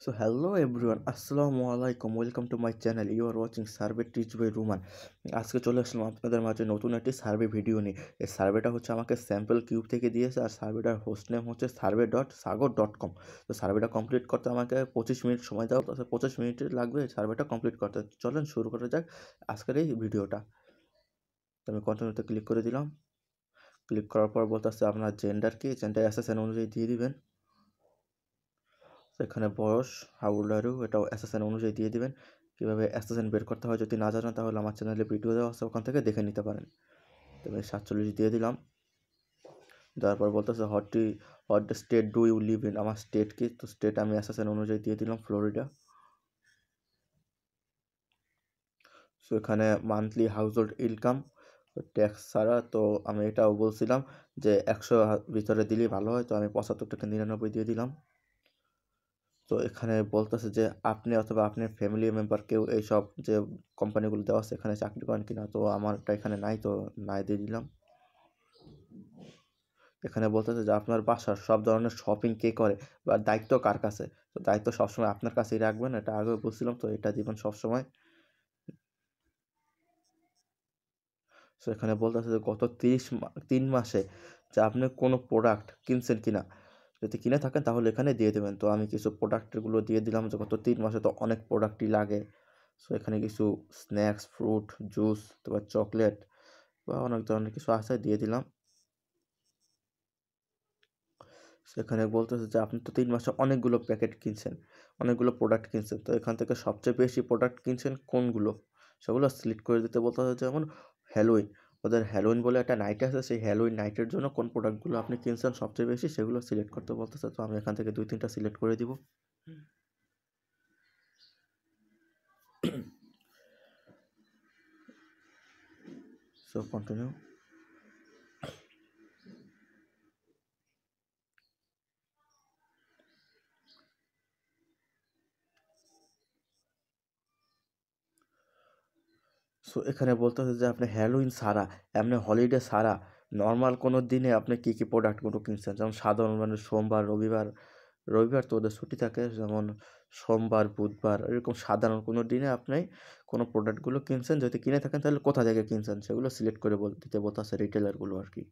So hello everyone, আসসালামু আলাইকুম, welcome to my channel. You are watching survey teach by Ruman. আজকে চলে আসলাম আপনাদের মাঝে নতুন একটি সার্ভে ভিডিও নিয়ে। এই সার্ভেটা হচ্ছে আমাকে স্যাম্পল কিউব থেকে দিয়েছে, আর সার্ভেটার হোস্ট নেম হচ্ছে survey.sagar.com। তো সার্ভেটা কমপ্লিট করতে আমাকে 25 মিনিট সময় দেওয়া, তো 25 মিনিট লাগবে সার্ভেটা কমপ্লিট করতে। চলেন শুরু করা যাক আজকের এই ভিডিওটা। তো আমি কন্টিনিউতে ক্লিক করে দিলাম। ক্লিক করার পর বলতেছে আপনার জেন্ডার কি, জেন্ডার অ্যাসেসন অনুযায়ী দিয়ে দিবেন। এখানে বয়স, হাউ ওল্ড আর ইউ, এটাও অ্যাসেসন অনুযায়ী দিয়ে দিবেন। কীভাবে অ্যাসেসন বের করতে হয় যদি না জানেন তাহলে আমার চ্যানেলে ভিডিও দেওয়া আছে, ওখান থেকে দেখে নিতে পারেন। তবে 47 দিয়ে দিলাম। দেওয়ার পর বলতেছে what state do you live in, আমার স্টেট কি, তো স্টেট আমি অ্যাসেসন অনুযায়ী দিয়ে দিলাম ফ্লোরিডা। সো এখানে monthly household income tax ছাড়া, তো আমি এটাও বলছিলাম যে 100 ভিতরে দিলেই ভালো হয়, তো আমি 75 থেকে 99 দিয়ে দিলাম। তো এখানে বলতেছে যে আপনি অথবা আপনার ফ্যামিলি মেম্বার কেউ এইসব যে কোম্পানিগুলো দেওয়া আছে এখানে চাকরি করেন কিনা, তো আমারটা এখানে নাই, তো নাই দিয়ে দিলাম। এখানে বলতেছে যে আপনার বাসার সব ধরনের শপিং কে করে বা দায়িত্ব কার কাছে, তো দায়িত্ব সবসময় আপনার কাছেই রাখবেন, এটা আগেও বলছিলাম, তো এটা দিবেন সবসময়। তো এখানে বলতেছে যে গত 3 মাসে যে আপনি কোনো প্রোডাক্ট কিনছেন কিনা, যদি কিনে থাকেন তাহলে এখানে দিয়ে দেবেন। তো আমি কিছু প্রোডাক্টগুলো দিয়ে দিলাম, যে গত 3 মাসে তো অনেক প্রোডাক্টই লাগে। সো এখানে কিছু স্ন্যাক্স, ফ্রুট, জুস, তারপর চকলেট বা অনেক ধরনের কিছু আছে, দিয়ে দিলাম। সেখানে বলতেছে যে আপনি তো 3 মাসে অনেকগুলো প্যাকেট কিনছেন, অনেকগুলো প্রোডাক্ট কিনছেন, তো এখান থেকে সবচেয়ে বেশি প্রোডাক্ট কিনছেন কোনগুলো সেগুলো সিলেক্ট করে দিতে বলতে হবে। যেমন হ্যালোইন, ওদের হ্যালোইন বলে একটা নাইট আছে, সেই হ্যালোইন নাইটের জন্য কোন প্রোডাক্টগুলো আপনি কিনছেন সবচেয়ে বেশি সেগুলো সিলেক্ট করতে বলতেছে। তো আমি এখান থেকে 2-3টা সিলেক্ট করে দিব। So continue. সো এখানে বলতেছে যে আপনি হ্যালোইন ছাড়া, এমনি হলিডে ছাড়া নর্মাল কোনো দিনে আপনি কী কী প্রোডাক্টগুলো কিনছেন, যেমন সাধারণ মানে সোমবার, রবিবার, রবিবার তো ওদের ছুটি থাকে, যেমন সোমবার, বুধবার, এরকম সাধারণ কোনো দিনে আপনি কোনো প্রোডাক্টগুলো কিনছেন, যদি কিনে থাকেন তাহলে কোথা থেকে কিনছেন সেগুলো সিলেক্ট করে দিতে বলতেছে, রিটেলারগুলো আর কি।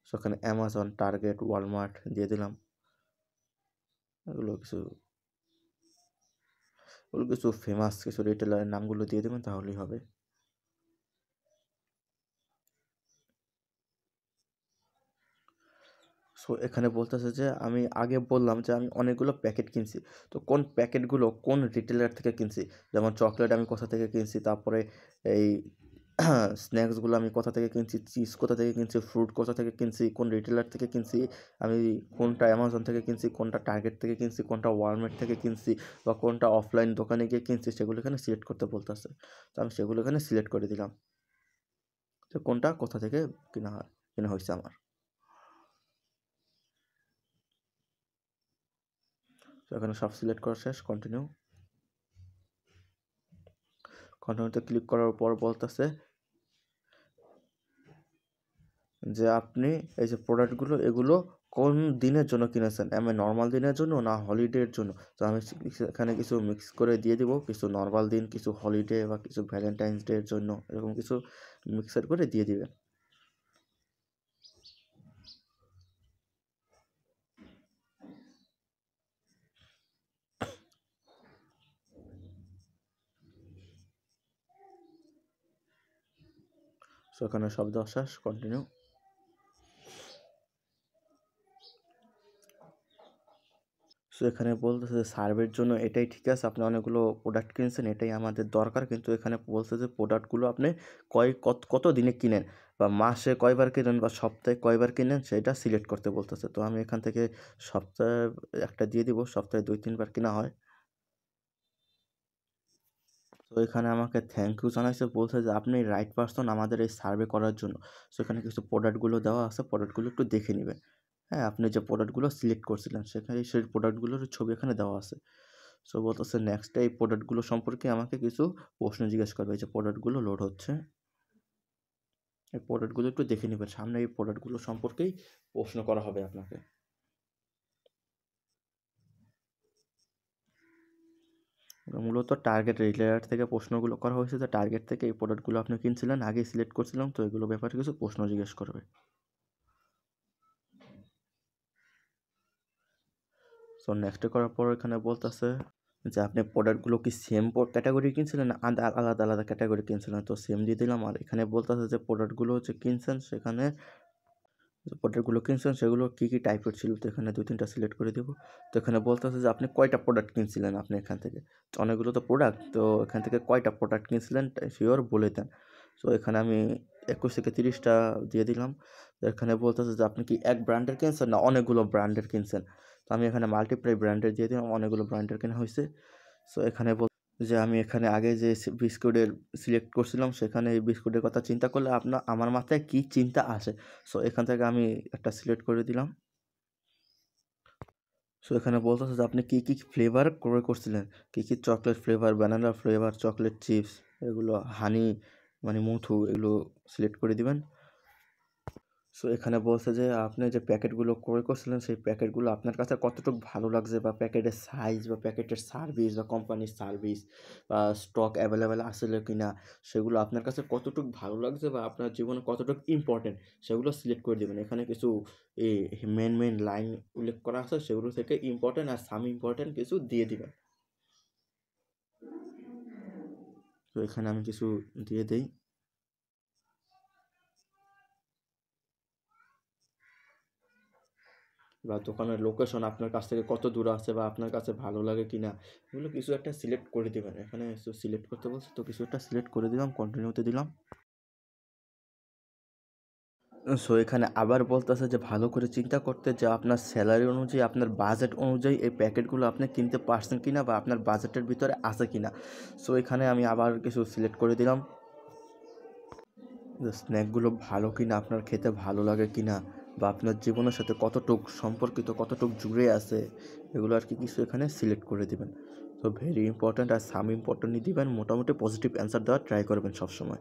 সো এখানে অ্যামাজন, টার্গেট, ওয়ালমার্ট দিয়ে দিলাম। এগুলো কিছু ফেমাস কিছু রিটেলারের নামগুলো দিয়ে দেবেন তাহলেই হবে। সো এখানে বলতেছে যে আমি আগে বললাম যে আমি অনেকগুলো প্যাকেট কিনছি, তো কোন প্যাকেটগুলো কোন রিটেলার থেকে কিনছি, যেমন চকলেট আমি কোথা থেকে কিনছি, তারপরে এই স্ন্যাক্সগুলো আমি কোথা থেকে কিনছি, চিজ কোথা থেকে কিনছি, ফ্রুট কোথা থেকে কিনছি, কোন রিটেলার থেকে কিনছি, আমি কোনটা অ্যামাজন থেকে কিনছি, কোনটা টার্গেট থেকে কিনছি, কোনটা ওয়ালমার্ট থেকে কিনছি, বা কোনটা অফলাইন দোকানে গিয়ে কিনছি সেগুলো এখানে সিলেক্ট করতে বলতেছে। তো আমি সেগুলো এখানে সিলেক্ট করে দিলাম যে কোনটা কোথা থেকে কেনা হয়েছে আমার। তো এখানে সব সিলেক্ট করা শেষ, কন্টিনিউ। কন্টিনিউতে ক্লিক করার পর বলতেছে যে আপনি এই যে প্রোডাক্টগুলো এগুলো কোন দিনের জন্য কিনেছেন, আমি নর্মাল দিনের জন্য না হলিডের জন্য, তো আমি এখানে কিছু মিক্স করে দিয়ে দিব, কিছু নর্মাল দিন, কিছু হলিডে বা কিছু ভ্যালেন্টাইন্স ডে এর জন্য, এরকম কিছু মিক্সার করে দিয়ে দিবেন। সো এখানে সব দেওয়া শেষ, কন্টিনিউ। সো এখানে বলতেছে সার্ভের জন্য এটাই ঠিক আছে, আপনি অনেকগুলো প্রোডাক্ট কিনছেন, এটাই আমাদের দরকার, কিন্তু এখানে বলছে যে প্রোডাক্টগুলো আপনি কত দিনে কিনেন, বা মাসে কয়বার কিনেন বা সপ্তাহে কয়বার কিনেন সেটা সিলেক্ট করতে বলতেছে। তো আমি এখান থেকে সপ্তাহে একটা দিয়ে দিব, সপ্তাহে 2-3 বার কিনা হয়। তো এখানে আমাকে থ্যাংক ইউ জানাইছে, বলছে যে আপনি রাইট পারসন আমাদের এই সার্ভে করার জন্য। সো এখানে কিছু প্রোডাক্টগুলো দেওয়া আছে, প্রোডাক্টগুলো একটু দেখে নেবেন। হ্যাঁ, আপনি যে প্রোডাক্টগুলো সিলেক্ট করছিলেন সেখানে সেই প্রোডাক্টগুলোর ছবি এখানে দেওয়া আছে। সো বলতেছে নেক্সট এই প্রোডাক্টগুলো সম্পর্কে আমাকে কিছু প্রশ্ন জিজ্ঞেস করবে। এই যে প্রোডাক্টগুলো লোড হচ্ছে, এই প্রোডাক্টগুলো একটু দেখে নেবেন, সামনে এই প্রোডাক্টগুলো সম্পর্কেই প্রশ্ন করা হবে আপনাকে। মূলত টার্গেট রিটেলার থেকে প্রশ্নগুলো করা হয়েছে যে টার্গেট থেকে এই প্রোডাক্টগুলো আপনি কিনছিলেন, আগেই সিলেক্ট করছিলাম, তো এগুলো ব্যাপারে কিছু প্রশ্ন জিজ্ঞেস করবে। সো নেক্সটে করার পর এখানে বলতেছে যে আপনি প্রোডাক্টগুলো কি সেম ক্যাটাগরি কিনছিলেন না আলাদা আলাদা ক্যাটাগরি কিনছিলেন, তো সেম দিয়ে দিলাম। আর এখানে বলতেছে যে প্রোডাক্টগুলো হচ্ছে কিনছেন, সেখানে যে প্রোডাক্টগুলো কিনছেন সেগুলো কী কী টাইপের ছিল, তো এখানে 2-3টা সিলেক্ট করে দেবো। তো এখানে বলতেছে যে আপনি কয়টা প্রোডাক্ট কিনছিলেন আপনি এখান থেকে, তো অনেকগুলো তো প্রোডাক্ট, তো এখান থেকে কয়টা প্রোডাক্ট কিনছিলেন শিওর বলে দেন। সো এখানে আমি 21 থেকে 30টা দিয়ে দিলাম। তো এখানে বলতেছে যে আপনি কি এক ব্র্যান্ডের কিনছেন না অনেকগুলো ব্র্যান্ডের কিনছেন, তো আমি এখানে মাল্টিপ্লাই ব্র্যান্ডের দিয়ে দিলাম, অনেকগুলো ব্র্যান্ডের কেনা হয়েছে। সো এখানে যে আমি এখানে আগে যে বিস্কুটের সিলেক্ট করছিলাম, সেখানে এই বিস্কুটের কথা চিন্তা করলে আমার মাথায় কী চিন্তা আসে, সো এখান থেকে আমি একটা সিলেক্ট করে দিলাম। সো এখানে বলতেছে যে আপনি কী কী ফ্লেভার ক্রয় করছিলেন, কী কী chocolate flavour, banana flavour, chocolate chips, এগুলো হানি মানে মধু, এগুলো সিলেক্ট করে দিবেন। সো এখানে বলছে যে আপনি যে প্যাকেটগুলো ক্রয় করছিলেন সেই প্যাকেটগুলো আপনার কাছে কতটুকু ভালো লাগছে, বা প্যাকেটের সাইজ বা প্যাকেটের সার্ভিস বা কোম্পানির সার্ভিস বা স্টক অ্যাভেলেবেল আসলে কি না, সেগুলো আপনার কাছে কতটুকু ভালো লাগছে বা আপনার জীবনে কতটুকু ইম্পর্টেন্ট, সেগুলো সিলেক্ট করে দেবেন। এখানে কিছু এই মেন লাইন উল্লেখ করা আছে, সেগুলো থেকে ইম্পর্টেন্ট আর সাম ইম্পর্টেন্ট কিছু দিয়ে দিবেন। তো এখানে আমি কিছু দিয়ে দিই। বা দোকানের লোকেশন আপনার কাছ থেকে কত দূরে আছে বা আপনার কাছে ভালো লাগে কি না, এগুলো কিছু একটা সিলেক্ট করে দেবেন। এখানে সিলেক্ট করতে বলছে, তো কিছু একটা সিলেক্ট করে দিলাম, কন্টিনিউতে দিলাম। সো এখানে আবার বলতেছে যে ভালো করে চিন্তা করতে, যে আপনার স্যালারি অনুযায়ী, আপনার বাজেট অনুযায়ী এই প্যাকেটগুলো আপনি কিনতে পারছেন কিনা বা আপনার বাজেটের ভিতরে আছে কিনা। সো এখানে আমি আবার কিছু সিলেক্ট করে দিলাম, যে স্ন্যাকগুলো ভালো কিনা, আপনার খেতে ভালো লাগে কিনা, বা আপনার জীবনের সাথে কতটুক সম্পর্কিত, কতটুক জুড়ে আছে, এগুলো আর কি কিছু এখানে সিলেক্ট করে দিবেন। তো ভেরি ইম্পর্ট্যান্ট আর সাম ইম্পর্ট্যান্টই দিবেন, মোটামুটি পজিটিভ অ্যান্সার দেওয়ার ট্রাই করবেন সবসময়।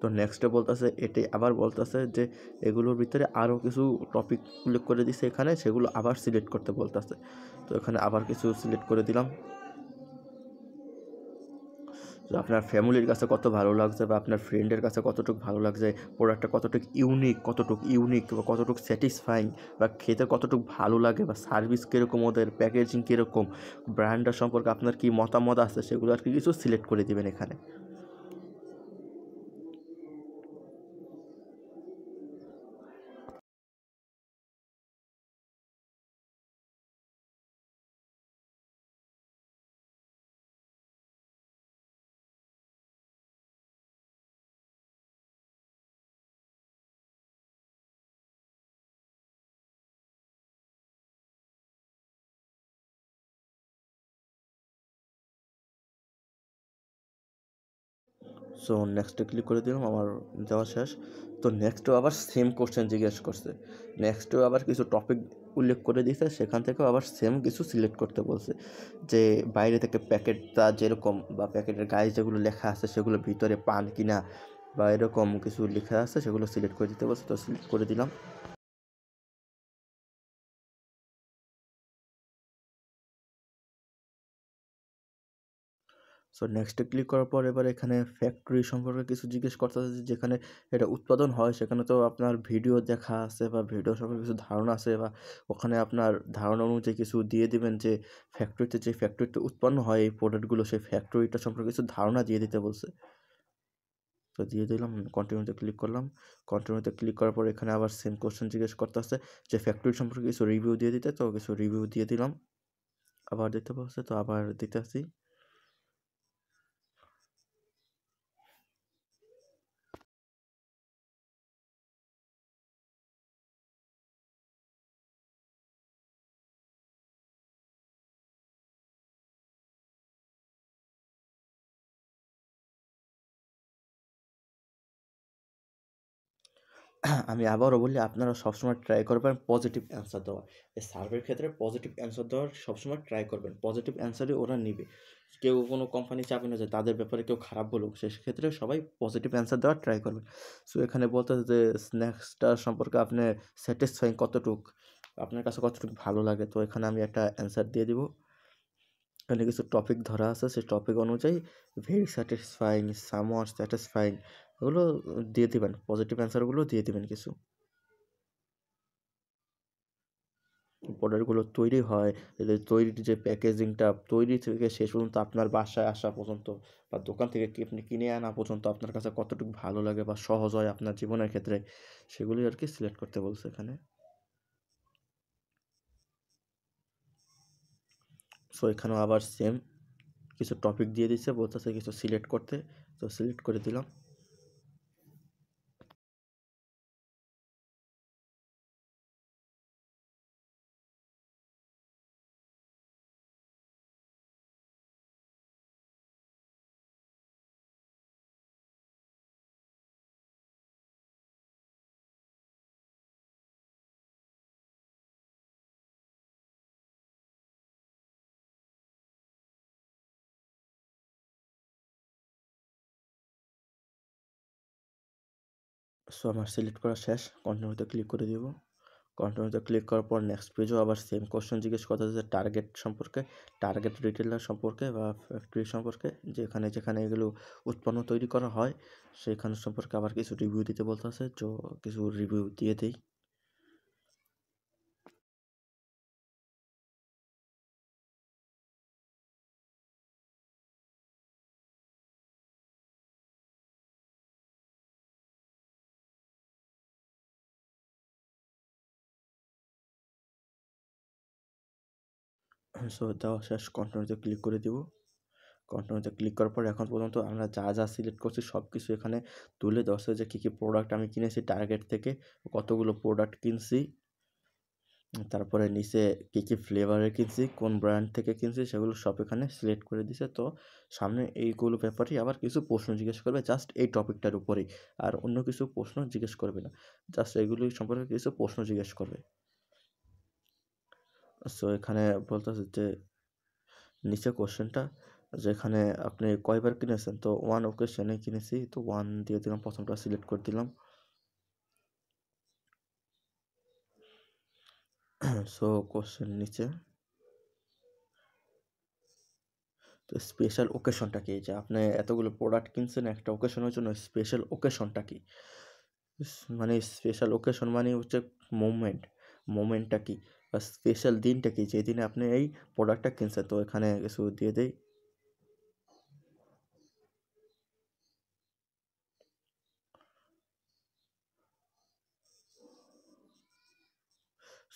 তো নেক্সটে বলতেছে, এটাই আবার বলতেছে যে এগুলোর ভিতরে আরও কিছু টপিক উল্লেখ করে দিছে এখানে, সেগুলো আবার সিলেক্ট করতে বলতেছে। তো এখানে আবার কিছু সিলেক্ট করে দিলাম। তো আপনার ফ্যামিলির কাছে কত ভালো লাগছে বা আপনার ফ্রেন্ডের কাছে কতটুকু ভালো লাগছে, প্রোডাক্টটা কতটুকু ইউনিক বা কতটুকু স্যাটিসফাইং, বা খেতে কতটুকু ভালো লাগে, বা সার্ভিস কীরকম, ওদের প্যাকেজিং কীরকম, ব্র্যান্ডটা সম্পর্কে আপনার কী মতামত আছে, সেগুলো আর কি কিছু সিলেক্ট করে দেবেন এখানে। সো নেক্সটে ক্লিক করে দিলাম, আমার দেওয়া শেষ। তো নেক্সটেও আবার সেম কোশ্চেন জিজ্ঞেস করছে, নেক্সটেও আবার কিছু টপিক উল্লেখ করে দিয়েছে, সেখান থেকেও আবার সেম কিছু সিলেক্ট করতে বলছে, যে বাইরে থেকে প্যাকেটটা যেরকম বা প্যাকেটের গায়ে যেগুলো লেখা আছে সেগুলো ভিতরে পান কিনা, বা এরকম কিছু লেখা আছে সেগুলো সিলেক্ট করে দিতে বলছে, তো সিলেক্ট করে দিলাম। সো নেক্সটে ক্লিক করার পর এবার এখানে ফ্যাক্টরি সম্পর্কে কিছু জিজ্ঞেস করতেছে, যে যেখানে এটা উৎপাদন হয় সেখানে তো আপনার ভিডিও দেখা আছে বা ভিডিও সম্পর্কে কিছু ধারণা আছে, বা ওখানে আপনার ধারণা অনুযায়ী কিছু দিয়ে দিবেন, যে ফ্যাক্টরিতে উৎপন্ন হয় এই প্রোডাক্টগুলো, সেই ফ্যাক্টরিটা সম্পর্কে কিছু ধারণা দিয়ে দিতে বলছে। তো দিয়ে দিলাম, কন্টিনিউতে ক্লিক করলাম। কন্টিনিউতে ক্লিক করার পর এখানে আবার সেম কোশ্চেন জিজ্ঞেস করতেছে, যে ফ্যাক্টরি সম্পর্কে কিছু রিভিউ দিয়ে দিতে, তো কিছু রিভিউ দিয়ে দিলাম। আবার দিতে বলছে, তো আবার দিতে আসি। আমি আবারও বলি, আপনারা সবসময় ট্রাই করবেন পজিটিভ অ্যান্সার দেওয়ার। এই সার্ভের ক্ষেত্রে পজিটিভ অ্যান্সার দেওয়ার সবসময় ট্রাই করবেন, পজিটিভ অ্যান্সারই ওরা নিবে। কেউ কোনো কোম্পানি চাবে না যে তাদের ব্যাপারে কেউ খারাপ বলুক, সেক্ষেত্রে সবাই পজিটিভ অ্যান্সার দেওয়ার ট্রাই করবেন। সো এখানে বলতেছে যে স্ন্যাক্সটা সম্পর্কে আপনি স্যাটিসফাইং কতটুক, আপনার কাছে কতটুকু ভালো লাগে, তো এখানে আমি একটা অ্যান্সার দিয়ে দিব। এখানে কিছু টপিক ধরা আছে, সেই টপিক অনুযায়ী ভেরি স্যাটিসফাইং, সামওয়াট স্যাটিসফাইং এগুলো দিয়ে দিবেন, পজিটিভ অ্যান্সারগুলো দিয়ে দিবেন কিছু। প্রোডাক্টগুলো তৈরি হয়, এদের তৈরির যে প্যাকেজিংটা তৈরি থেকে শেষ পর্যন্ত আপনার বাসায় আসা পর্যন্ত বা দোকান থেকে আপনি কিনে আনা পর্যন্ত আপনার কাছে কতটুকু ভালো লাগে বা সহজ হয় আপনার জীবনের ক্ষেত্রে, সেগুলি আর কি সিলেক্ট করতে বলছে এখানে। সো এখানেও আবার সেম কিছু টপিক দিয়ে দিচ্ছে, বলতেছে কিছু সিলেক্ট করতে, তো সিলেক্ট করে দিলাম। সো আমার সিলেক্ট করা শেষ, কন্টিনিউতে ক্লিক করে দিব। কন্টিনিউতে ক্লিক করার পর নেক্সট পেজেও আবার সেম কোশ্চেন জিজ্ঞেস করতে হচ্ছে টার্গেট সম্পর্কে, টার্গেট রিটেলার সম্পর্কে বা ফ্যাক্টরি সম্পর্কে, যেখানে যেখানে এগুলো উৎপন্ন তৈরি করা হয় সেখানে সম্পর্কে আবার কিছু রিভিউ দিতে বলতে আছে, তো কিছু রিভিউ দিয়ে দিই। সো দেওয়া শেষ, কন্টিনিউতে ক্লিক করে দিব। কন্টিনিউতে ক্লিক করার পর এখন পর্যন্ত আমরা যা যা সিলেক্ট করছি সব কিছু এখানে তুলে দেওয়া আছে, যে কী কী প্রোডাক্ট আমি কিনেছি টার্গেট থেকে, কতগুলো প্রোডাক্ট কিনছি, তারপরে নিচে কী কী ফ্লেভারের কিনছি, কোন ব্র্যান্ড থেকে কিনছি, সেগুলো সব এখানে সিলেক্ট করে দিছে। তো সামনে এইগুলো ব্যাপারেই আবার কিছু প্রশ্ন জিজ্ঞেস করবে, জাস্ট এই টপিকটার উপরেই, আর অন্য কিছু প্রশ্ন জিজ্ঞেস করবে না, জাস্ট এইগুলি সম্পর্কে কিছু প্রশ্ন জিজ্ঞেস করবে। সো এখানে বলতেছে যে নিচে কোশ্চেনটা, যেখানে আপনি কয়বার কিনেছেন, তো ওয়ান ওকেশনে কিনেছি, তো ওয়ান দিয়ে দিলাম, প্রথমটা সিলেক্ট করে দিলাম। সো কোশ্চেন নিচে, তো স্পেশাল ওকেশনটা কি, যে আপনি এতগুলো প্রোডাক্ট কিনছেন একটা ওকেশনের জন্য, স্পেশাল ওকেশনটা কি, মানে স্পেশাল ওকেশন মানে হচ্ছে মোমেন্ট, মোমেন্টটা কি বা স্পেশাল দিনটা কি যে দিনে আপনি এই প্রোডাক্টটা কিনছেন, তো এখানে কিছু দিয়ে দেই।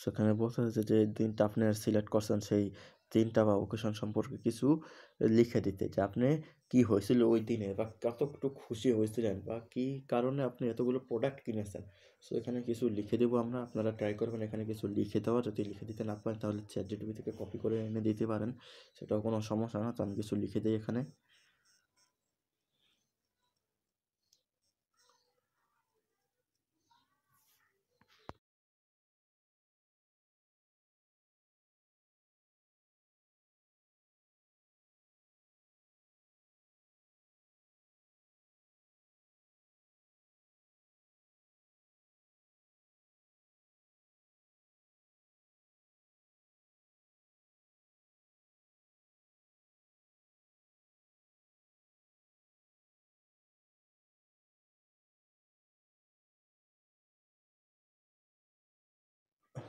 সেখানে বলতে হয়েছে যে দিনটা আপনি সিলেক্ট করছেন, সেই দিনটা বা ওকেশন সম্পর্কে কিছু লিখে দিতে, যে আপনি কি হয়েছিল ওই দিনে বা কতটুকু খুশি হয়েছিলেন বা কী কারণে আপনি এতগুলো প্রোডাক্ট কিনেছেন। সো এখানে কিছু লিখে দেবো আমরা, আপনারা ট্রাই করবেন এখানে কিছু লিখে দেওয়া, যদি লিখে দিতে না পারেন তাহলে চ্যাটজিপিটি থেকে কপি করে এনে দিতে পারেন, সেটাও কোনো সমস্যা না। তো আমি কিছু লিখে দিই এখানে।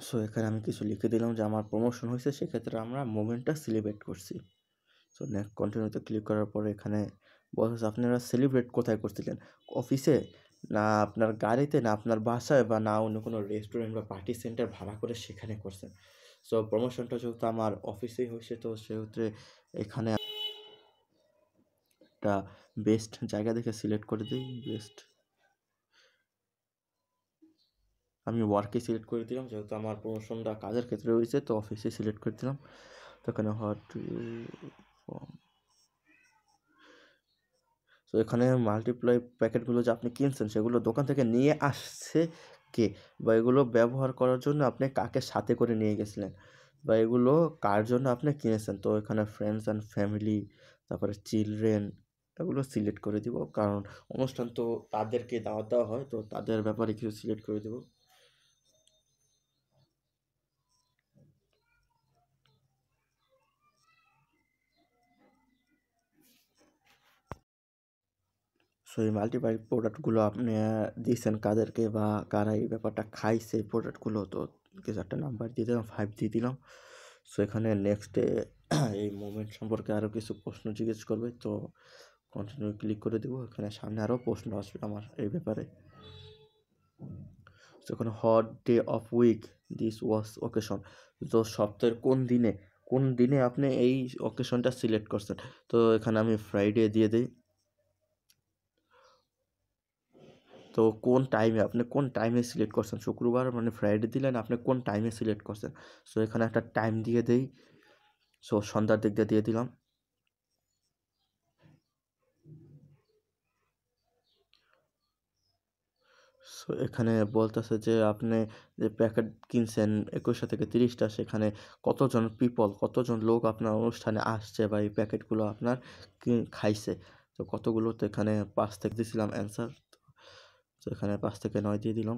সো এখানে আমি কিছু লিখে দিলাম যে আমার প্রমোশন হয়েছে, সেক্ষেত্রে আমরা মোমেন্টটা সেলিব্রেট করছি। সো নেক্সট কন্টিনিউতে ক্লিক করার পরে এখানে বলা হচ্ছে আপনারা সেলিব্রেট কোথায় করছিলেন, অফিসে না আপনার গাড়িতে না আপনার বাসায় বা না অন্য কোনো রেস্টুরেন্ট বা পার্টি সেন্টার ভাড়া করে সেখানে করছেন। সো প্রমোশনটা যেহেতু আমার অফিসেই হয়েছে, তো সেক্ষেত্রে এখানে একটা বেস্ট জায়গা দেখে সিলেক্ট করে দিই, বেস্ট, আমি ওয়ার্কে সিলেক্ট করে দিলাম, যেহেতু আমার প্রমোশনটা কাজের ক্ষেত্রে হয়েছে, তো অফিসে সিলেক্ট করে দিলাম। তো এখানে হোয়াট তো এখানে মাল্টিপ্লাই প্যাকেটগুলো যে আপনি কিনছেন সেগুলো দোকান থেকে নিয়ে আসছে কে, বা এগুলো ব্যবহার করার জন্য আপনি কাকে সাথে করে নিয়ে গেছিলেন, বা এগুলো কার জন্য আপনি কিনেছেন। তো এখানে ফ্রেন্ডস অ্যান্ড ফ্যামিলি, তারপরে চিলড্রেন, এগুলো সিলেক্ট করে দিব, কারণ অনুষ্ঠান তো তাদেরকে দাওয়াত দেওয়া হয়, তো তাদের ব্যাপারে কিছু সিলেক্ট করে দেব। সো এই মাল্টিপ্লাই প্রোডাক্টগুলো আপনি দিয়েছেন কাদেরকে বা কারা এই ব্যাপারটা খাইছে এই প্রোডাক্টগুলো, তো কিছু একটা নাম্বার দিয়ে দিলাম, 5 দিয়ে দিলাম। সো এখানে নেক্সটে এই মুভমেন্ট সম্পর্কে আরও কিছু প্রশ্ন জিজ্ঞেস করবে, তো কন্টিনিউ ক্লিক করে দেবো। এখানে সামনে আরও প্রশ্ন আসবে আমার এই ব্যাপারে। সো এখানে what day of week this was occasion, তো সপ্তাহের কোন দিনে আপনি এই ওকেশনটা সিলেক্ট করছেন, তো এখানে আমি ফ্রাইডে দিয়ে দিই। তো কোন টাইমে সিলেক্ট করছেন, শুক্রবার মানে ফ্রাইডে দিলেন, আপনি কোন টাইমে সিলেক্ট করছেন। সো এখানে একটা টাইম দিয়ে দেই, সো সন্ধ্যার দিক দিয়ে দিলাম। সো এখানে বলতেছে যে আপনি যে প্যাকেট কিনছেন 21টা থেকে 30টা, সেখানে কতজন লোক আপনার অনুষ্ঠানে আসছে বা এই প্যাকেটগুলো আপনার খাইছে, তো কতগুলো, তো এখানে 5 থেকে দিয়েছিলাম অ্যান্সার, তো এখানে 5 থেকে 9 দিয়ে দিলাম।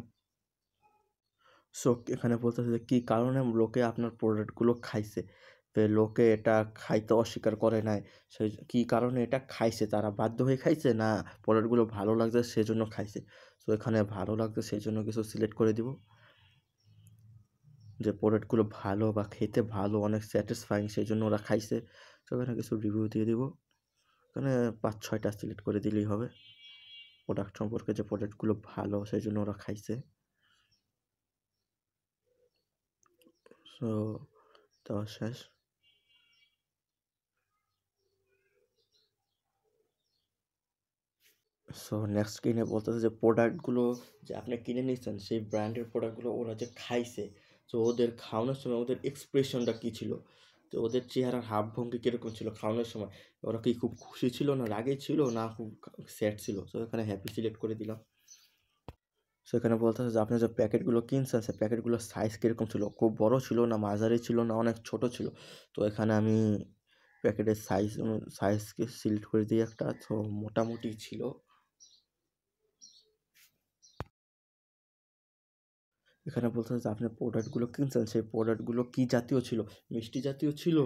সো এখানে বলতেছে যে কী কারণে লোকে আপনার প্রোডাক্টগুলো খাইছে, তো লোকে এটা খাইতে অস্বীকার করে নাই, সেই কী কারণে এটা খাইছে, তারা বাধ্য হয়ে খাইছে না প্রোডাক্টগুলো ভালো লাগছে সেজন্য খাইছে। সো এখানে ভালো লাগছে সেই জন্য কিছু সিলেক্ট করে দিব, যে প্রোডাক্টগুলো ভালো বা খেতে ভালো, অনেক স্যাটিসফাইং, সেই জন্য ওরা খাইছে। তো এখানে কিছু রিভিউ দিয়ে দিব, এখানে 5-6টা সিলেক্ট করে দিলেই হবে প্রোডাক্ট সম্পর্কে, যে প্রোডাক্টগুলো ভালো সেই জন্য ওরা খাইছে। সো দেওয়া শেষ। সো নেক্সট স্ক্রিনে বলতেছে যে প্রোডাক্টগুলো যে আপনি কিনে নিচ্ছেন সেই ব্র্যান্ডের প্রোডাক্টগুলো ওরা যে খাইছে, তো ওদের খাওয়ানোর সময় ওদের এক্সপ্রেশনটা কী ছিল, তো ওদের চেহারার ভাবভঙ্গি কীরকম ছিল খাওয়ানোর সময়, ওরা কি খুব খুশি ছিল না রাগে ছিল না খুব স্যাড ছিল। সো এখানে হ্যাপি সিলেক্ট করে দিলাম। সো এখানে বলতেছে যে আপনি যে প্যাকেটগুলো কিনছেন সেই প্যাকেটগুলোর সাইজ কীরকম ছিল, খুব বড় ছিল না মাঝারি ছিল না অনেক ছোট ছিল, তো এখানে আমি প্যাকেটের সাইজকে সিলেক্ট করে দিই একটা, তো মোটামুটি ছিল। এখানে বলতেছে যে আপনি প্রোডাক্টগুলো কিনছেন সেই প্রোডাক্টগুলো কী জাতীয় ছিল, মিষ্টি জাতীয় ছিল,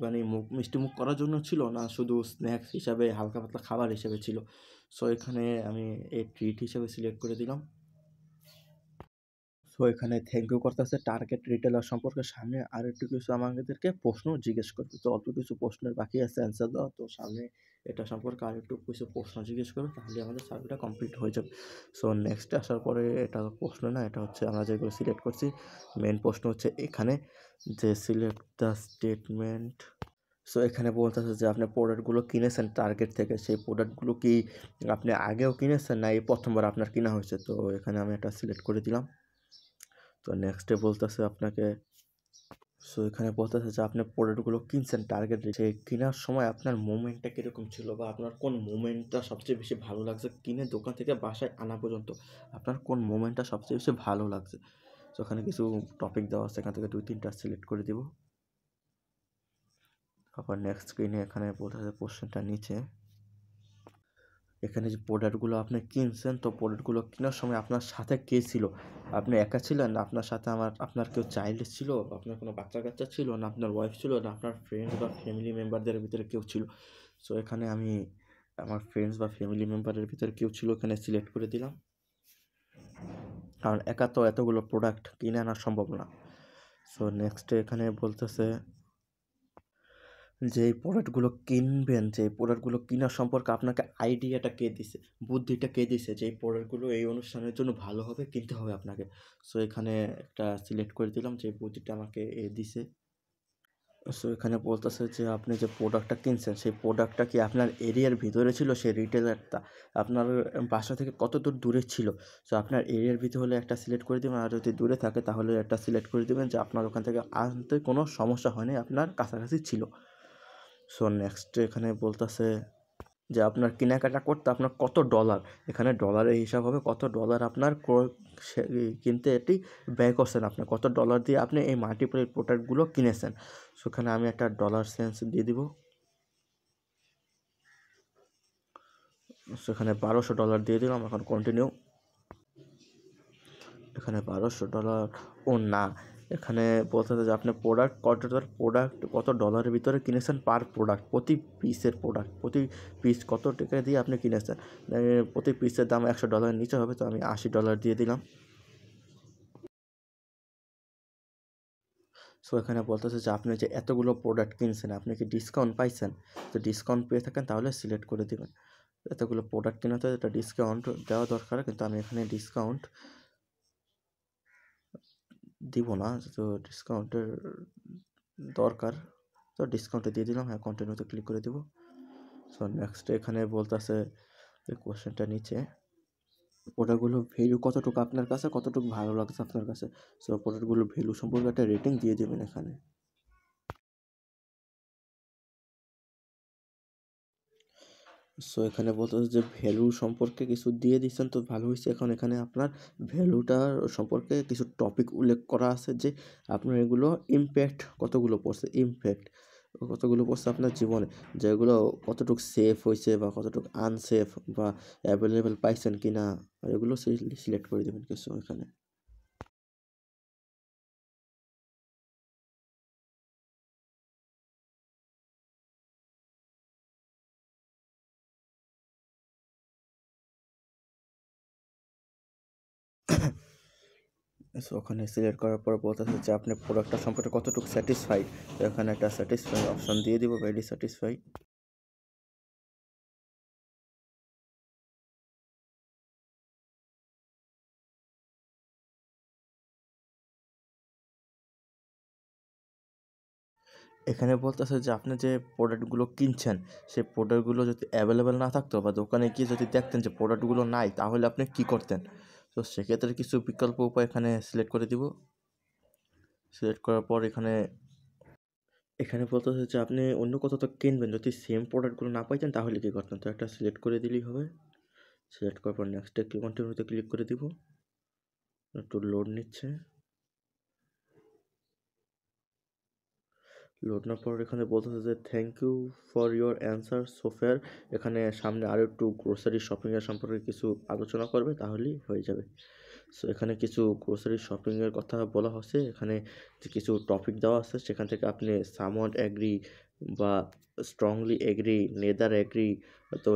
মানে মিষ্টি মুখ করার জন্য ছিল না শুধু স্ন্যাক্স হিসাবে হালকা পাতলা খাবার হিসেবে ছিল। সো এখানে আমি এই ট্রিট হিসেবে সিলেক্ট করে দিলাম। সো এখানে থ্যাংক ইউ করতেছে টার্গেট রিটেলার সম্পর্কে, সামনে আর একটু কিছু আমাদেরকে প্রশ্ন জিজ্ঞেস করবে, তো অল্প কিছু প্রশ্নের বাকি আছে অ্যান্সার দেওয়া, তো সামনে এটা সম্পর্কে আর একটু কিছু প্রশ্ন জিজ্ঞেস করবে, তাহলে আমাদের সার্ভেটা কমপ্লিট হয়ে যাবে। সো নেক্সট আসার পরে এটা প্রশ্ন না, এটা হচ্ছে আমরা যেগুলো সিলেক্ট করছি মেন প্রশ্ন হচ্ছে এখানে যে সিলেক্ট দ্য স্টেটমেন্ট। সো এখানে বলতেছে যে আপনি প্রোডাক্টগুলো কিনেছেন টার্গেট থেকে, সেই প্রোডাক্টগুলো কি আপনি আগেও কিনেছেন না এই প্রথমবার আপনার কেনা হয়েছে, তো এখানে আমি এটা সিলেক্ট করে দিলাম। তো নেক্সটে বলতেছে আপনাকে, সো এখানে বলতেছে যে আপনি প্রোডাক্টগুলো কিনছেন টার্গেট রেটে, কেনার সময় আপনার মুভমেন্টটা কীরকম ছিল বা আপনার কোন মুভমেন্টটা সবচেয়ে বেশি ভালো লাগছে, কিনে দোকান থেকে বাসায় আনা পর্যন্ত আপনার কোন মুভমেন্টটা সবচেয়ে বেশি ভালো লাগছে। তো এখানে কিছু টপিক দেওয়া আছে, এখান থেকে 2-3টা সিলেক্ট করে দিব। আবার নেক্সট স্ক্রিনে এখানে বলতেছে কোশ্চেনটা নিচে, এখানে যে প্রোডাক্টগুলো আপনি কিনছেন, তো প্রোডাক্টগুলো কেনার সময় আপনার সাথে কে ছিল, আপনি একা ছিলেন না আপনার সাথে আপনার কেউ চাইল্ড ছিল, আপনার কোনো বাচ্চা কাচ্চা ছিল না আপনার ওয়াইফ ছিল না আপনার ফ্রেন্ডস বা ফ্যামিলি মেম্বারদের ভিতরে কেউ ছিল। সো এখানে আমি আমার ফ্রেন্ডস বা ফ্যামিলি মেম্বারের ভিতরে কেউ ছিল এখানে সিলেক্ট করে দিলাম, কারণ একা তো এতগুলো প্রোডাক্ট কিনে আনা সম্ভব না। সো নেক্সটে এখানে বলতেছে যে এই প্রোডাক্টগুলো কিনবেন, যে এই প্রোডাক্টগুলো কেনার সম্পর্কে আপনাকে আইডিয়াটা কে দিছে, বুদ্ধিটা কে দিছে যে এই প্রোডাক্টগুলো এই অনুষ্ঠানের জন্য ভালো হবে, কিনতে হবে আপনাকে। সো এখানে একটা সিলেক্ট করে দিলাম যে বুদ্ধিটা আমাকে দিছে। সো এখানে বলতেছে যে আপনি যে প্রোডাক্টটা কিনছেন সেই প্রোডাক্টটা কি আপনার এরিয়ার ভিতরে ছিল, সেই রিটেলারটা আপনার বাসা থেকে কত দূরে ছিল। সো আপনার এরিয়ার ভিতরে হলে একটা সিলেক্ট করে দেবেন, আর যদি দূরে থাকে তাহলে একটা সিলেক্ট করে দেবেন যে আপনার ওখান থেকে আনতে কোনো সমস্যা হয়নি, আপনার কাছাকাছি ছিল। সো নেক্সট এখানে বলতেছে যে আপনার কেনাকাটা করতে আপনার কত ডলার, এখানে ডলারের হিসাব হবে কত ডলার আপনার কিনতে এটি ব্যয় করছেন, আপনার কত ডলার দিয়ে আপনি এই মাল্টিপ্লাই প্রোডাক্টগুলো কিনেছেন। সেখানে আমি একটা ডলার সেন্স দিয়ে দিব, সেখানে $1200 দিয়ে দিলাম। এখন কন্টিনিউ, এখানে $1200 ও না, এখানে বলতেছে যে আপনি প্রোডাক্ট কত ডলারের ভিতরে কিনেছেন পার প্রোডাক্ট, প্রতি পিসের প্রোডাক্ট, প্রতি পিস কত টাকা দিয়ে আপনি কিনেছেন। প্রতি পিসের দাম $100 নিচে হবে, তো আমি $80 দিয়ে দিলাম। সো এখানে বলতেছে যে আপনি যে এতগুলো প্রোডাক্ট কিনছেন আপনি কি ডিসকাউন্ট পাইছেন, তো ডিসকাউন্ট পেয়ে থাকেন তাহলে সিলেক্ট করে দেবেন। এতগুলো প্রোডাক্ট কেনাতে এটা ডিসকাউন্ট দেওয়া দরকার, কিন্তু আমি এখানে ডিসকাউন্ট দিব না, তো ডিসকাউন্টের দরকার, তো ডিসকাউন্টে দিয়ে দিলাম। হ্যাঁ, কন্টিনিউতে ক্লিক করে দিব। সো নেক্সট এখানে বলতেছে এই কোশ্চেনটা নিচে প্রোডাক্টগুলো ভ্যালু কতটুকু আপনার কাছে, কতটুকু ভালো লাগছে আপনার কাছে। সো প্রোডাক্টগুলো ভ্যালু সম্পর্কে একটা রেটিং দিয়ে দেবেন এখানে। সো এখানে বলতেছে যে ভ্যালু সম্পর্কে কিছু দিয়ে দিচ্ছেন, তো ভালো হয়েছে। এখন এখানে আপনার ভ্যালুটার সম্পর্কে কিছু টপিক উল্লেখ করা আছে যে আপনার এগুলো ইমপ্যাক্ট কতগুলো পড়ছে, ইমপ্যাক্ট কতগুলো পড়ছে আপনার জীবনে, যেগুলো কতটুকু সেফ হয়েছে বা কতটুকু আনসেফ বা অ্যাভেলেবেল পাইছেন কি না, এগুলো সিলেক্ট করে দেবেন কিছু এখানে। সো ওখানে সিলেক্ট করার পর বলতেছে যে আপনি প্রোডাক্টটা সম্পর্কে কতটুকু স্যাটিসফাইড, তো এখানে একটা স্যাটিসফাই অপশন দিয়ে দিব, ভেরি স্যাটিসফাই। এখানে বলতেছে যে আপনি যে প্রোডাক্টগুলো কিনছেন সেই প্রোডাক্টগুলো যদি অ্যাভেলেবেল না থাকতো বা দোকানে গিয়ে যদি দেখতেন যে প্রোডাক্টগুলো নাই, তাহলে আপনি কি করতেন। তো সেক্ষেত্রে কিছু বিকল্প উপায় এখানে সিলেক্ট করে দিব। সিলেক্ট করার পর এখানে এখানে বলতেছে যে আপনি অন্য কোথাও তো কিনবেন, যদি সেম প্রোডাক্টগুলো না পাইতেন তাহলে কী করতেন, তো একটা সিলেক্ট করে দিলেই হবে। সিলেক্ট করার পর নেক্সটে কন্টিনিউতে ক্লিক করে দিব। একটু লোড নিচ্ছে। লোড নেওয়ার পর এখানে বলতেছে যে thank you for your answer সোফেয়ার। এখানে সামনে আরও একটু গ্রোসারি শপিংয়ের সম্পর্কে কিছু আলোচনা করবে, তাহলেই হয়ে যাবে। সো এখানে কিছু গ্রোসারি শপিংয়ের কথা বলা হচ্ছে, এখানে যে কিছু টপিক দেওয়া আছে সেখান থেকে আপনি সামওয়াট অ্যাগ্রি বা স্ট্রংলি এগ্রি, নেদার এগ্রি, তো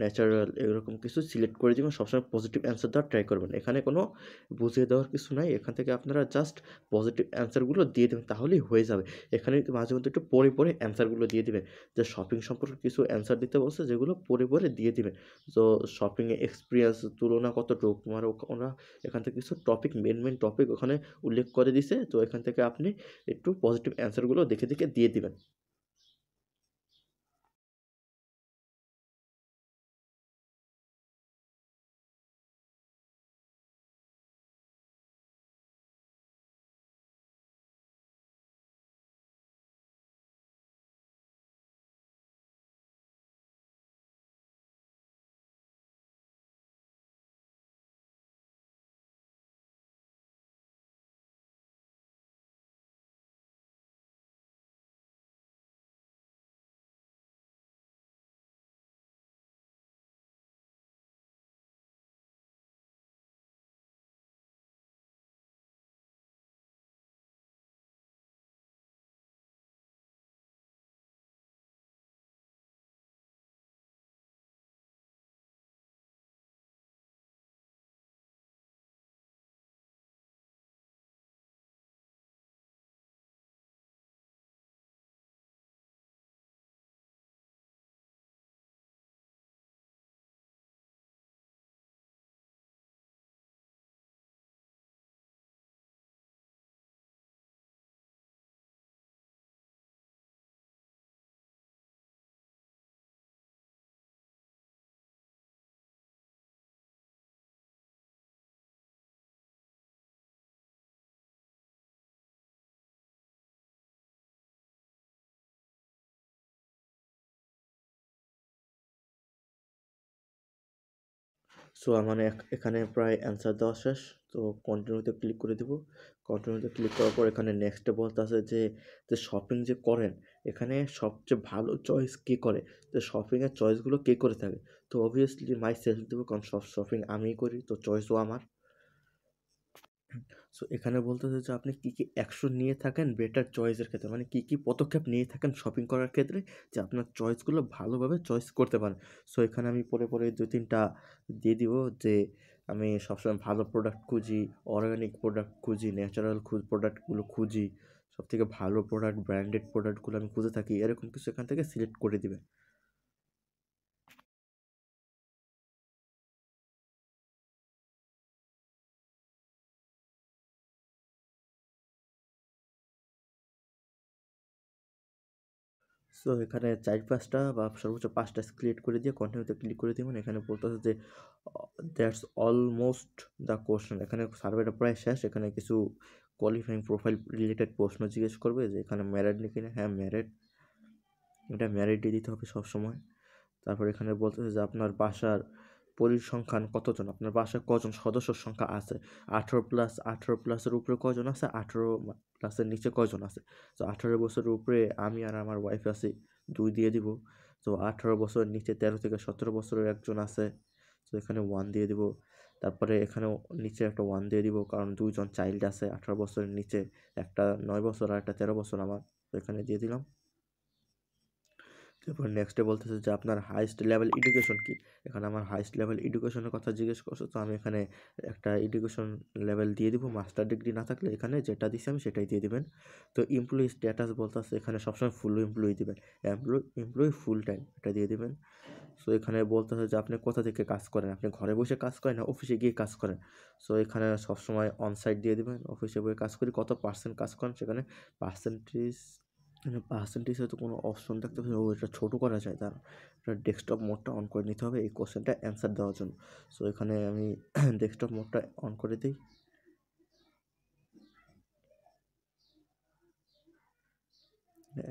ন্যাচারাল এরকম কিছু সিলেক্ট করে দিবেন। সবসময় পজিটিভ অ্যান্সার দেওয়ার ট্রাই করবেন, এখানে কোনো বুঝিয়ে দেওয়ার কিছু নাই। এখান থেকে আপনারা জাস্ট পজিটিভ অ্যান্সারগুলো দিয়ে দেবেন, তাহলেই হয়ে যাবে। এখানে মাঝে মধ্যে একটু পড়ে পড়ে অ্যান্সারগুলো দিয়ে দিবেন, যে শপিং সম্পর্কে কিছু অ্যান্সার দিতে বলছে যেগুলো পড়ে পড়ে দিয়ে দিবেন। তো শপিংয়ে এক্সপিরিয়েন্স তুলনা কতটুকু তোমার, ওরা এখান থেকে কিছু টপিক মেন টপিক ওখানে উল্লেখ করে দিছে, তো এখান থেকে আপনি একটু পজিটিভ অ্যান্সারগুলো দেখে দেখে দিয়ে দিবেন। সো মানে এখানে প্রায় অ্যান্সার দেওয়া শেষ, তো কন্টিনিউতে ক্লিক করে দিব। কন্টিনিউতে ক্লিক করার পর এখানে নেক্সটে বলতে আছে যে যে শপিং যে করেন এখানে সবচেয়ে ভালো চয়েস কে করে, যে শপিংয়ের চয়েসগুলো কে করে থাকে। তো অবভিয়াসলি মাই সেলফ দেবো, কারণ সব শপিং আমিই করি, তো চয়েসও আমার। সো এখানে বলতেছে যে আপনি কী, কী অ্যাকশন নিয়ে থাকেন বেটার চয়েসের ক্ষেত্রে, মানে কী, কী পদক্ষেপ নিয়ে থাকেন শপিং করার ক্ষেত্রে যে আপনার চয়েসগুলো ভালোভাবে চয়েস করতে পারেন। সো এখানে আমি পরে ২-৩ টা দিয়ে দিব যে আমি সবসময় ভালো প্রোডাক্ট খুঁজি, অর্গানিক প্রোডাক্ট খুঁজি, ন্যাচারাল প্রোডাক্টগুলো খুঁজি। সবথেকে ভালো প্রোডাক্ট, ব্র্যান্ডেড প্রোডাক্টগুলো আমি খুঁজে থাকি। এরকম কিছু এখান থেকে সিলেক্ট করে দিবেন। সো এখানে ৪-৫ টা বা সর্বোচ্চ ৫ টা ক্রিয়েট করে দিয়ে কন্টিনিউতে ক্লিক করে দিবেন। এখানে বলতেছে যে দ্যাটস অলমোস্ট দ্য কোয়েশ্চেন। এখানে সার্ভেটা প্রায় শেষ। এখানে কিছু কোয়ালিফাইং প্রোফাইল রিলেটেড প্রশ্ন জিজ্ঞেস করবে যে এখানে ম্যারিড নাকি না? হ্যাঁ, ম্যারিড। এটা ম্যারিডই দিতে হবে সবসময়। তারপর এখানে বলতেছে যে আপনার বাসার পরিসংখ্যান কতজন? আপনার বাসায় কজন সদস্যর সংখ্যা আছে? 18 প্লাসের উপরে কয়জন আছে? 18 প্লাসের নিচে কয়জন আছে? তো 18 বছরের উপরে আমি আর আমার ওয়াইফ আছি, 2 দিয়ে দিব। তো 18 বছরের নিচে 13 থেকে 17 বছরের একজন আছে, তো এখানে 1 দিয়ে দিব। তারপরে এখানেও নিচে একটা 1 দিয়ে দিব কারণ 2 জন চাইল্ড আছে 18 বছরের নিচে, একটা 9 বছর আর একটা 13 বছর আমার, তো এখানে দিয়ে দিলাম। তারপর নেক্সটে বলতেছে যে আপনার হাইয়েস্ট লেভেল এডুকেশন কি? এখানে আমার হাইয়েস্ট লেভেল এডুকেশনের কথা জিজ্ঞেস করছে, তো আমি এখানে একটা এডুকেশন লেভেল দিয়ে দিব। মাস্টার ডিগ্রি না থাকলে এখানে যেটা দিছি আমি সেটাই দিয়ে দিবেন। তো এমপ্লয়ি স্ট্যাটাস বলতেছে এখানে সবসময় ফুল এমপ্লয়ি দিবেন। এমপ্লয়ি ফুল টাইম এটা দিয়ে দিবেন। সো এখানে বলতেছে যে আপনি কোথা থেকে কাজ করেন? আপনি ঘরে বসে কাজ করেন না অফিসে গিয়ে কাজ করেন? সো এখানে সবসময় অনসাইট দিয়ে দিবেন। অফিসে বসে কাজ করি, কত পার্সেন্ট কাজ করেন সেখানে পার্সেন্টেজ, এখানে পার্সেন্টেজে তো কোনো অপশন থাকতেছে না। ও এটা ছোট করা যায়, দাঁড়ান। এটা ডেস্কটপ মোডটা অন করে নিতে হবে এই কোশ্চেনটা অ্যান্সার দেওয়ার জন্য। সো এখানে আমি ডেস্কটপ মোডটা অন করে দিই।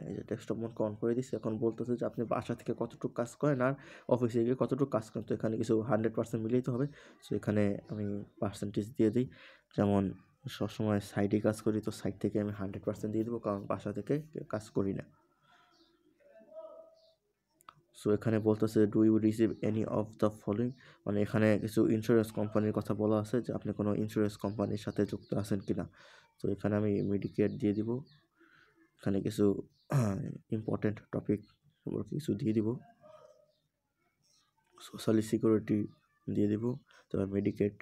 এই যে ডেস্কটপ মোড অন করে দিচ্ছি। এখন বলতেছে যে আপনি বাসা থেকে কতটুকু কাজ করেন আর অফিসে গিয়ে কতটুকু কাজ করেন। তো এখানে কিছু 100% মিলিয়ে দিতে হবে। সো এখানে আমি পার্সেন্টেজ দিয়ে দিই। যেমন সবসময় সাইডে কাজ করি, তো সাইড থেকে আমি 100% দিয়ে দেবো কারণ বাসা থেকে কাজ করি না। সো এখানে বলতেছে do you receive any of the following, মানে এখানে কিছু ইন্স্যুরেন্স কোম্পানির কথা বলা আছে যে আপনি কোনো ইন্স্যুরেন্স কোম্পানির সাথে যুক্ত আছেন কিনা। তো এখানে আমি মেডিকেয়ার দিয়ে দিব। এখানে কিছু ইম্পর্টেন্ট টপিক কিছু দিয়ে দিব। সোশ্যাল সিকিউরিটি দিয়ে দিব। তারপর মেডিকেট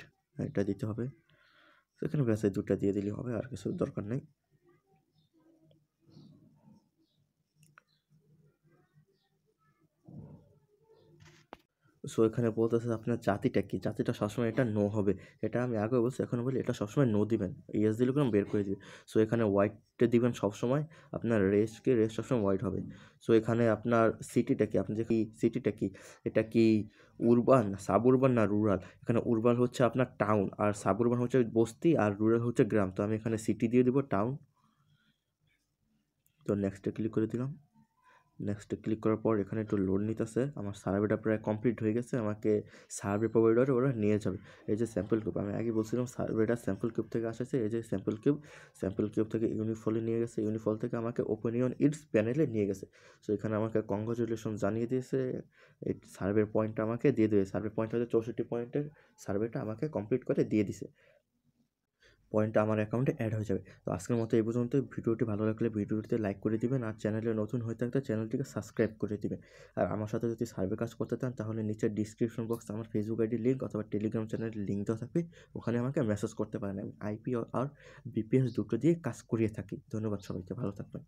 এটা দিতে হবে। তো এখানে ব্যাস এই 2টা দিয়ে দিলেই হবে, আর কিছু দরকার নেই। সো এখানে বলতেছে আপনার জাতিটা কি? জাতিটা সবসময় এটা নো হবে। এটা আমি আগেও বলছি, এখনও বলি, এটা সবসময় নো দিবেন। ইয়েস দিলে কোনো বের করে দিবে। সো এখানে হোয়াইটটা দিবেন সবসময়। আপনার রেস সবসময় হোয়াইট হবে। সো এখানে আপনার সিটিটা কি? আপনি যে কি সিটিটা কি? এটা কি উরবান, সাবউরবান না রুরাল? এখানে উরবান হচ্ছে আপনার টাউন, আর সাবউরবান হচ্ছে বস্তি, আর রুরাল হচ্ছে গ্রাম। তো আমি এখানে সিটি দিয়ে দিব, টাউন। তো নেক্সটে ক্লিক করে দিলাম। নেক্সটে ক্লিক করার পর এখানে একটু লোড নিতেছে। আমার সার্ভেটা প্রায় কমপ্লিট হয়ে গেছে। আমাকে সার্ভে প্রোভাইডারে ওরা নিয়ে যাবে। এই যে স্যাম্পল কিউব, আমি আগে বলছিলাম সার্ভেটা স্যাম্পল কিউব থেকে আসছে। এই যে স্যাম্পল কিউব থেকে ইউনিফলে নিয়ে গেছে। ইউনিফল থেকে আমাকে ওপিনিয়ন ইটস প্যানেলে নিয়ে গেছে। সো এখানে আমাকে কংগ্রাচুলেশন জানিয়ে দিয়েছে। এই সার্ভের পয়েন্টটা আমাকে দিয়ে দেবে। সার্ভে পয়েন্ট হচ্ছে 64 পয়েন্টের। সার্ভেটা আমাকে কমপ্লিট করে দিয়ে দিছে। পয়েন্টটা আমার অ্যাকাউন্টে অ্যাড হয়ে যাবে। তো আজকের মতো এই পর্যন্ত। ভিডিওটি ভালো লাগলে ভিডিওটিতে লাইক করে দিবেন, আর চ্যানেলে নতুন হয়ে থাকলে চ্যানেলটিকে সাবস্ক্রাইব করে দিবেন। আর আমার সাথে যদি সার্ভে কাজ করতে চান তাহলে নিচে ডিসক্রিপশন বক্সে আমার ফেসবুক আইডির লিঙ্ক অথবা টেলিগ্রাম চ্যানেলের লিঙ্ক দেওয়া থাকবে, ওখানে আমাকে মেসেজ করতে পারেন। আমি আইপি আর বিপিএস দুটো দিয়ে কাজ করিয়ে থাকি। ধন্যবাদ সবাইকে, ভালো থাকবেন।